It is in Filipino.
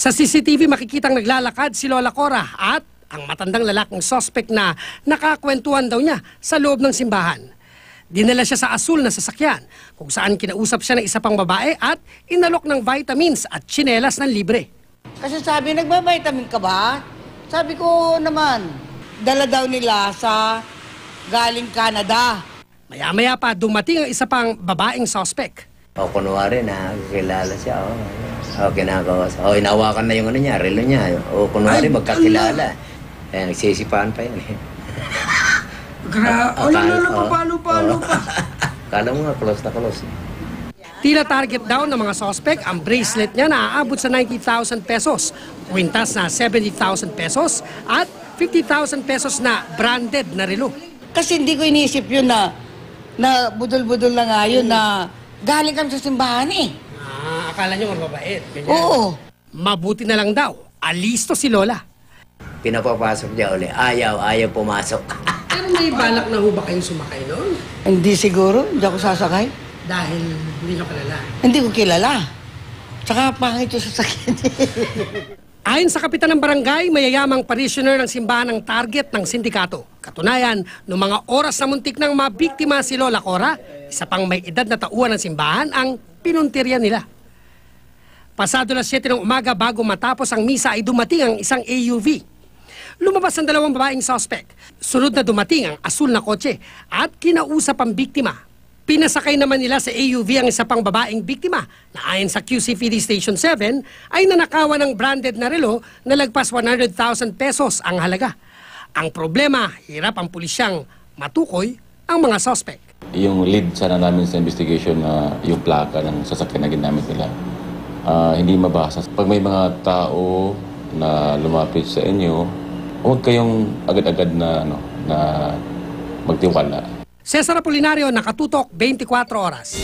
Sa CCTV makikitang naglalakad si Lola Cora at ang matandang lalaking suspect na nakakwentuhan daw niya sa loob ng simbahan. Dinala siya sa asul na sasakyan kung saan kinausap siya ng isa pang babae at inalok ng vitamins at tsinelas ng libre. Kasi sabi, nagba-vitamin ka ba? Sabi ko naman, dala daw nila sa galing Canada. Maya-maya pa dumating ang isa pang babaeng suspect. O kunwari na kilala siya. O kinakawas. O inawakan na yung ano niya, relo niya. O kunwari magkakilala. Eh, nagsisipaan pa yan. Palo pa. Kala mo nga, close na close. Tila target daw ng mga suspect ang bracelet niya na aabot sa 90,000 pesos, kwintas na 70,000 pesos at 50,000 pesos na branded na relo. Kasi hindi ko inisip yun na budol-budol na nga yun na galing kami sa simbahan eh. Akala niyo mababait. Oo. Mabuti na lang daw, alisto si Lola. Pinapapasok niya uli. Ayaw pumasok. Pero may balak na ho ba kayong sumakay noon? Hindi siguro, hindi ako sasakay. Dahil hindi nyo kilala. Hindi ko kilala. Tsaka pangit yung sasakyan. Ayon sa kapitan ng barangay, mayayamang parishioner ng simbahan ang target ng sindikato. Katunayan, noong mga oras na muntik ng mabiktima si Lola Cora, isa pang may edad na tauhan ng simbahan ang pinuntirya nila. Pasado las 7 ng umaga bago matapos ang misa ay dumating ang isang AUV. Lumabas ang dalawang babaeng suspect. Sunod na dumating ang asul na kotse at kinausap ang biktima. Pinasakay naman nila sa AUV ang isa pang babaeng biktima na ayon sa QCPD Station 7 ay nanakawan ng branded na relo na lagpas 100,000 pesos ang halaga. Ang problema, hirap ang pulisyang matukoy ang mga suspect. Yung lead sana namin sa investigation na yung plaka ng sasakyan na ginamit nila, hindi mabasa. Pag may mga tao na lumapit sa inyo, huwag kayong agad-agad na magtiwala. Cesar Apolinario, Nakatutok, 24 Oras.